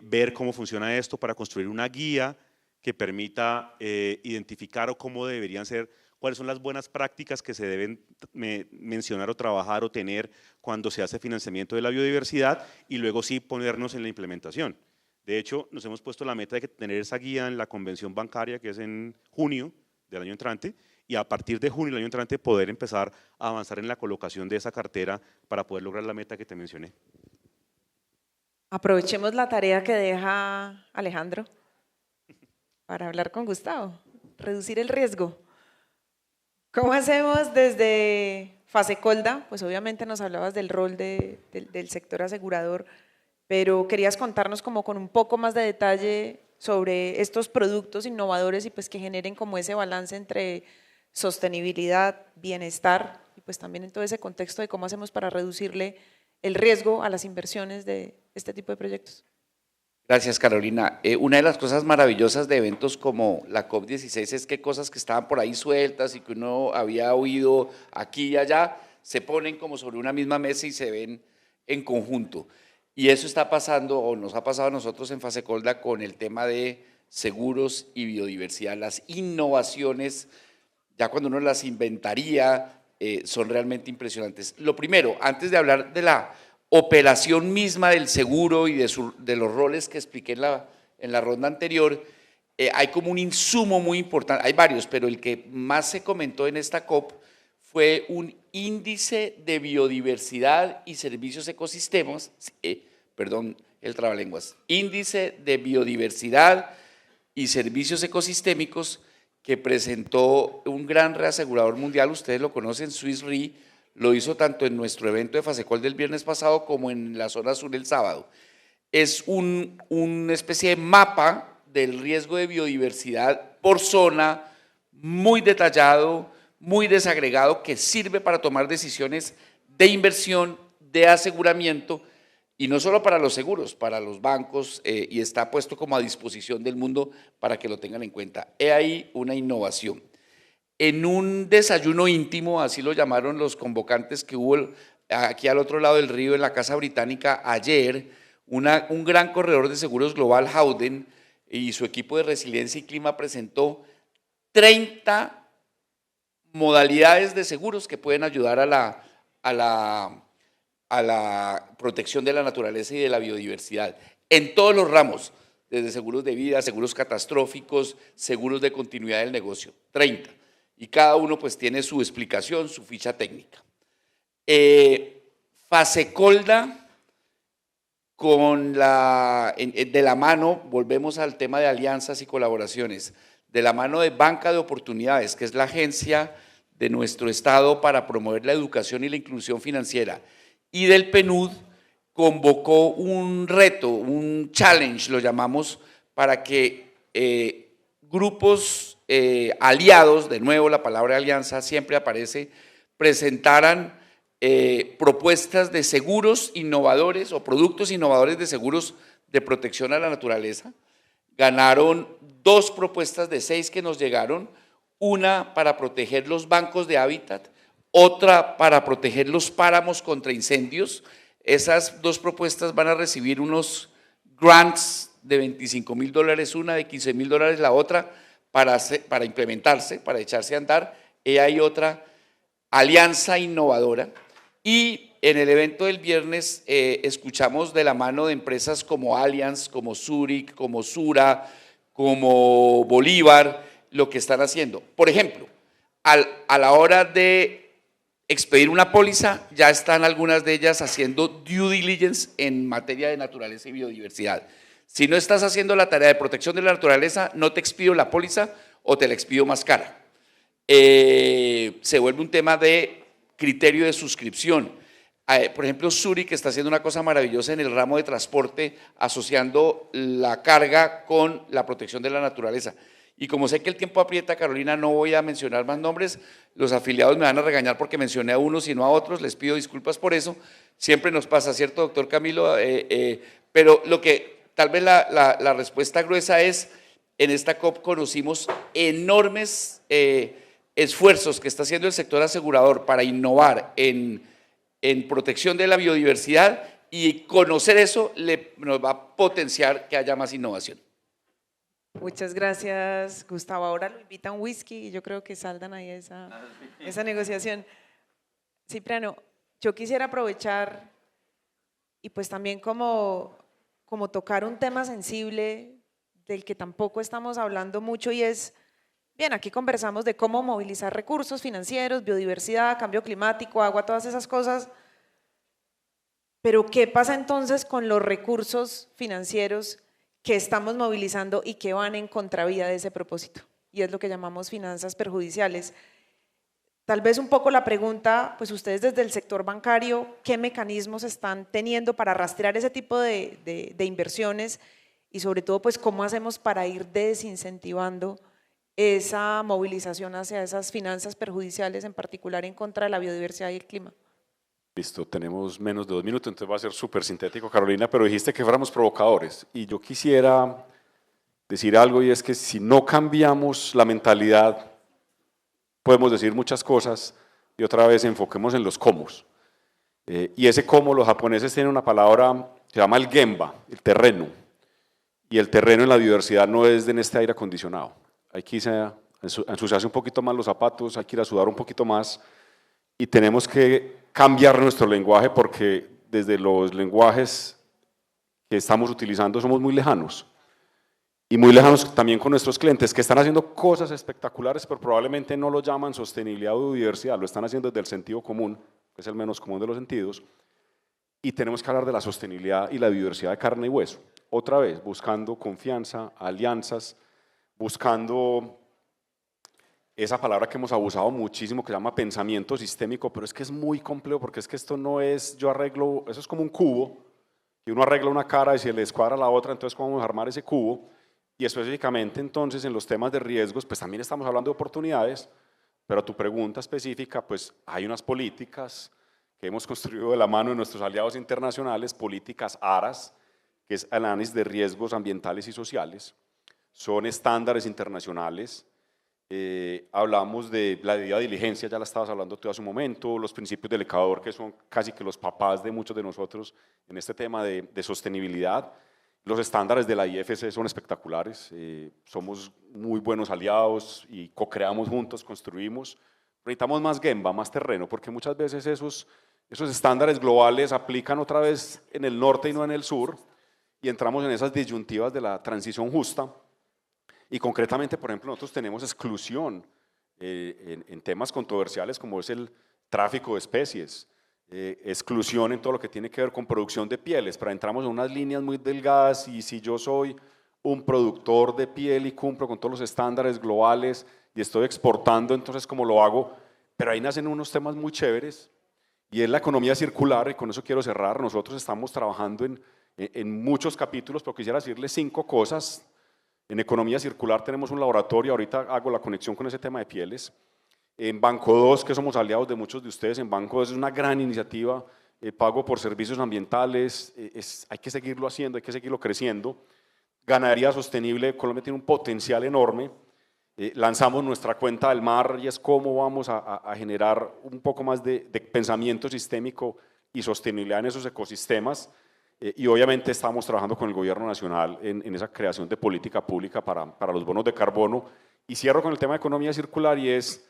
S5: ver cómo funciona esto para construir una guía que permita identificar o cómo deberían ser, cuáles son las buenas prácticas que se deben mencionar o trabajar o tener cuando se hace financiamiento de la biodiversidad y luego sí ponernos en la implementación. De hecho, nos hemos puesto la meta de tener esa guía en la convención bancaria, que es en junio del año entrante, y a partir de junio del año entrante poder empezar a avanzar en la colocación de esa cartera para poder lograr la meta que te mencioné.
S2: Aprovechemos la tarea que deja Alejandro para hablar con Gustavo, reducir el riesgo. ¿Cómo hacemos desde Fasecolda? Pues obviamente nos hablabas del rol del sector asegurador, pero querías contarnos como con un poco más de detalle sobre estos productos innovadores y pues que generen como ese balance entre sostenibilidad, bienestar y pues también en todo ese contexto de cómo hacemos para reducirle el riesgo a las inversiones de este tipo de proyectos.
S4: Gracias, Carolina. Una de las cosas maravillosas de eventos como la COP16 es que cosas que estaban por ahí sueltas y que uno había oído aquí y allá, se ponen como sobre una misma mesa y se ven en conjunto. Y eso está pasando, o nos ha pasado a nosotros en Fasecolda con el tema de seguros y biodiversidad. Las innovaciones, ya cuando uno las inventaría, son realmente impresionantes. Lo primero, antes de hablar de la operación misma del seguro y de los roles que expliqué en la ronda anterior, hay como un insumo muy importante, hay varios, pero el que más se comentó en esta COP fue un índice de biodiversidad y servicios ecosistemas, perdón, el trabalenguas, índice de biodiversidad y servicios ecosistémicos que presentó un gran reasegurador mundial, ustedes lo conocen, Swiss Re, lo hizo tanto en nuestro evento de Fasecol del viernes pasado como en la zona sur el sábado. Es una especie de mapa del riesgo de biodiversidad por zona, muy detallado, muy desagregado, que sirve para tomar decisiones de inversión, de aseguramiento, y no solo para los seguros, para los bancos, y está puesto como a disposición del mundo para que lo tengan en cuenta. He ahí una innovación. En un desayuno íntimo, así lo llamaron los convocantes que hubo aquí al otro lado del río en la Casa Británica ayer, un gran corredor de seguros global, Howden, y su equipo de resiliencia y clima presentó 30 modalidades de seguros que pueden ayudar a la protección de la naturaleza y de la biodiversidad, en todos los ramos, desde seguros de vida, seguros catastróficos, seguros de continuidad del negocio, 30. Y cada uno pues tiene su explicación, su ficha técnica. Fasecolda, de la mano, volvemos al tema de alianzas y colaboraciones, de la mano de Banca de Oportunidades, que es la agencia de nuestro estado para promover la educación y la inclusión financiera, y del PNUD, convocó un reto, un challenge, lo llamamos, para que grupos aliados, de nuevo la palabra alianza siempre aparece, presentaran propuestas de seguros innovadores o productos innovadores de seguros de protección a la naturaleza. Ganaron 2 propuestas de 6 que nos llegaron, una para proteger los bancos de hábitat, otra para proteger los páramos contra incendios. Esas 2 propuestas van a recibir unos grants de $25,000, una de $15,000 la otra, para implementarse, para echarse a andar. Hay otra alianza innovadora. Y en el evento del viernes escuchamos de la mano de empresas como Allianz, como Zurich, como Sura, como Bolívar, lo que están haciendo. Por ejemplo, a la hora de expedir una póliza, ya están algunas de ellas haciendo due diligence en materia de naturaleza y biodiversidad. Si no estás haciendo la tarea de protección de la naturaleza, no te expido la póliza o te la expido más cara. Se vuelve un tema de criterio de suscripción. Por ejemplo, Zurich está haciendo una cosa maravillosa en el ramo de transporte, asociando la carga con la protección de la naturaleza. Y como sé que el tiempo aprieta, Carolina, no voy a mencionar más nombres, los afiliados me van a regañar porque mencioné a unos y no a otros, les pido disculpas por eso, siempre nos pasa, ¿cierto, doctor Camilo? Pero lo que tal vez la respuesta gruesa es, en esta COP conocimos enormes esfuerzos que está haciendo el sector asegurador para innovar en protección de la biodiversidad, y conocer eso nos va a potenciar que haya más innovación.
S2: Muchas gracias, Gustavo. Ahora lo invitan un whisky y yo creo que saldan ahí esa negociación. Cipriano, yo quisiera aprovechar y pues también como tocar un tema sensible del que tampoco estamos hablando mucho, y es, bien, aquí conversamos de cómo movilizar recursos financieros, biodiversidad, cambio climático, agua, todas esas cosas, pero ¿qué pasa entonces con los recursos financieros que estamos movilizando y que van en contravía de ese propósito? Y es lo que llamamos finanzas perjudiciales. Tal vez un poco la pregunta, pues ustedes desde el sector bancario, ¿qué mecanismos están teniendo para rastrear ese tipo de inversiones? Y sobre todo, pues, ¿cómo hacemos para ir desincentivando esa movilización hacia esas finanzas perjudiciales, en particular en contra de la biodiversidad y el clima?
S3: Listo, tenemos menos de 2 minutos, entonces va a ser súper sintético, Carolina, pero dijiste que fuéramos provocadores y yo quisiera decir algo y es que si no cambiamos la mentalidad, podemos decir muchas cosas y otra vez enfoquemos en los cómo. Y ese cómo, los japoneses tienen una palabra que se llama el gemba, el terreno, y el terreno en la biodiversidad no es en este aire acondicionado. Hay que irse a ensuciarse un poquito más los zapatos, hay que ir a sudar un poquito más y tenemos que cambiar nuestro lenguaje porque desde los lenguajes que estamos utilizando somos muy lejanos. Y muy lejanos también con nuestros clientes que están haciendo cosas espectaculares, pero probablemente no lo llaman sostenibilidad o biodiversidad, lo están haciendo desde el sentido común, que es el menos común de los sentidos, y tenemos que hablar de la sostenibilidad y la biodiversidad de carne y hueso. Otra vez, buscando confianza, alianzas, buscando esa palabra que hemos abusado muchísimo, que se llama pensamiento sistémico, pero es que es muy complejo, porque es que esto no es, yo arreglo, eso es como un cubo, y uno arregla una cara y se le descuadra la otra, entonces ¿cómo vamos a armar ese cubo? Y específicamente entonces en los temas de riesgos, pues también estamos hablando de oportunidades, pero a tu pregunta específica, pues hay unas políticas que hemos construido de la mano de nuestros aliados internacionales, políticas ARAS, que es análisis de riesgos ambientales y sociales, son estándares internacionales, hablamos de la debida diligencia, ya la estabas hablando tú hace un momento, los principios del Ecuador, que son casi que los papás de muchos de nosotros en este tema de sostenibilidad. Los estándares de la IFC son espectaculares, somos muy buenos aliados y co-creamos juntos, construimos. Necesitamos más gemba, más terreno, porque muchas veces esos estándares globales aplican otra vez en el norte y no en el sur, y entramos en esas disyuntivas de la transición justa. Y concretamente, por ejemplo, nosotros tenemos exclusión en temas controversiales como es el tráfico de especies, exclusión en todo lo que tiene que ver con producción de pieles, pero entramos en unas líneas muy delgadas y si yo soy un productor de piel y cumplo con todos los estándares globales y estoy exportando, entonces ¿cómo lo hago? Pero ahí nacen unos temas muy chéveres y es la economía circular y con eso quiero cerrar. Nosotros estamos trabajando en muchos capítulos, pero quisiera decirles 5 cosas. En economía circular tenemos un laboratorio, ahorita hago la conexión con ese tema de pieles. En Banco 2, que somos aliados de muchos de ustedes, en Banco 2 es una gran iniciativa, pago por servicios ambientales, hay que seguirlo haciendo, hay que seguirlo creciendo. Ganadería sostenible, Colombia tiene un potencial enorme. Lanzamos nuestra cuenta del mar y es cómo vamos a generar un poco más de pensamiento sistémico y sostenibilidad en esos ecosistemas. Y obviamente estamos trabajando con el gobierno nacional en esa creación de política pública para los bonos de carbono. Y cierro con el tema de economía circular y es,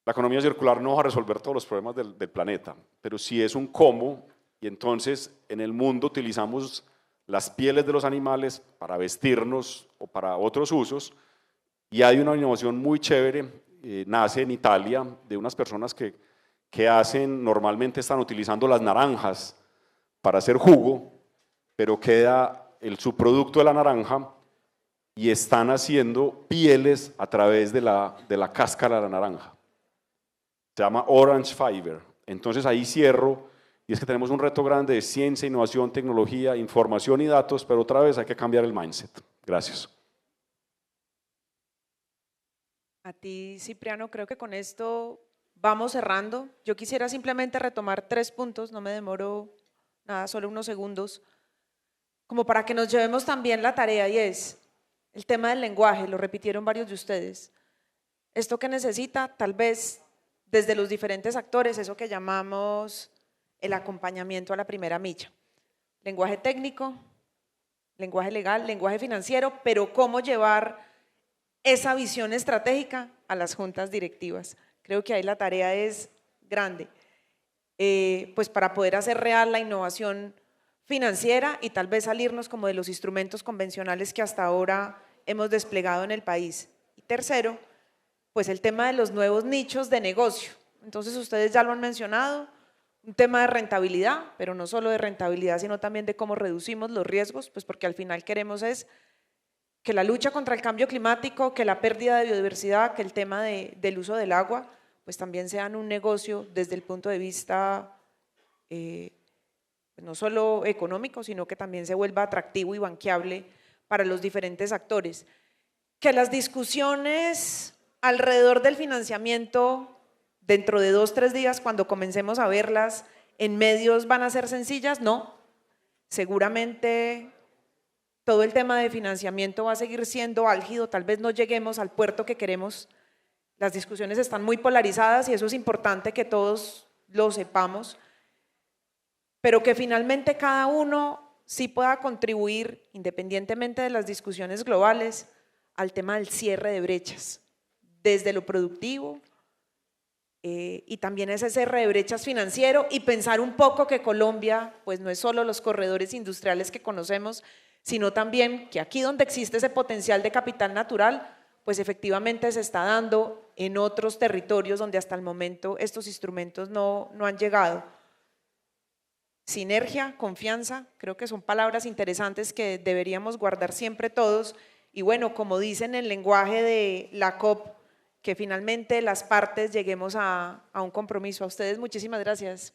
S3: la economía circular no va a resolver todos los problemas del planeta, pero sí es un cómo, y entonces en el mundo utilizamos las pieles de los animales para vestirnos o para otros usos, y hay una innovación muy chévere, nace en Italia, de unas personas que hacen, normalmente están utilizando las naranjas para hacer jugo, pero queda el subproducto de la naranja y están haciendo pieles a través de la cáscara de la naranja. Se llama Orange Fiber. Entonces ahí cierro, y es que tenemos un reto grande de ciencia, innovación, tecnología, información y datos, pero otra vez hay que cambiar el mindset. Gracias.
S2: A ti, Cipriano, creo que con esto vamos cerrando. Yo quisiera simplemente retomar 3 puntos, no me demoro nada, solo unos segundos, como para que nos llevemos también la tarea, y es el tema del lenguaje, lo repitieron varios de ustedes. Esto que necesita, tal vez desde los diferentes actores, eso que llamamos el acompañamiento a la primera milla. Lenguaje técnico, lenguaje legal, lenguaje financiero, pero cómo llevar esa visión estratégica a las juntas directivas. Creo que ahí la tarea es grande. Pues para poder hacer real la innovación financiera y tal vez salirnos como de los instrumentos convencionales que hasta ahora hemos desplegado en el país. Y tercero, pues el tema de los nuevos nichos de negocio. Entonces ustedes ya lo han mencionado, un tema de rentabilidad, pero no solo de rentabilidad, sino también de cómo reducimos los riesgos, pues porque al final queremos es que la lucha contra el cambio climático, que la pérdida de biodiversidad, que el tema del uso del agua, pues también sean un negocio desde el punto de vista no solo económico, sino que también se vuelva atractivo y banqueable para los diferentes actores. Que las discusiones alrededor del financiamiento dentro de 2, 3 días, cuando comencemos a verlas en medios, van a ser sencillas. No, seguramente todo el tema de financiamiento va a seguir siendo álgido, tal vez no lleguemos al puerto que queremos. Las discusiones están muy polarizadas y eso es importante que todos lo sepamos, pero que finalmente cada uno sí pueda contribuir, independientemente de las discusiones globales, al tema del cierre de brechas, desde lo productivo y también ese cierre de brechas financiero, y pensar un poco que Colombia pues no es solo los corredores industriales que conocemos, sino también que aquí donde existe ese potencial de capital natural, pues efectivamente se está dando en otros territorios donde hasta el momento estos instrumentos no han llegado. Sinergia, confianza, creo que son palabras interesantes que deberíamos guardar siempre todos. Y bueno, como dicen en el lenguaje de la COP, que finalmente las partes lleguemos a un compromiso. A ustedes muchísimas gracias.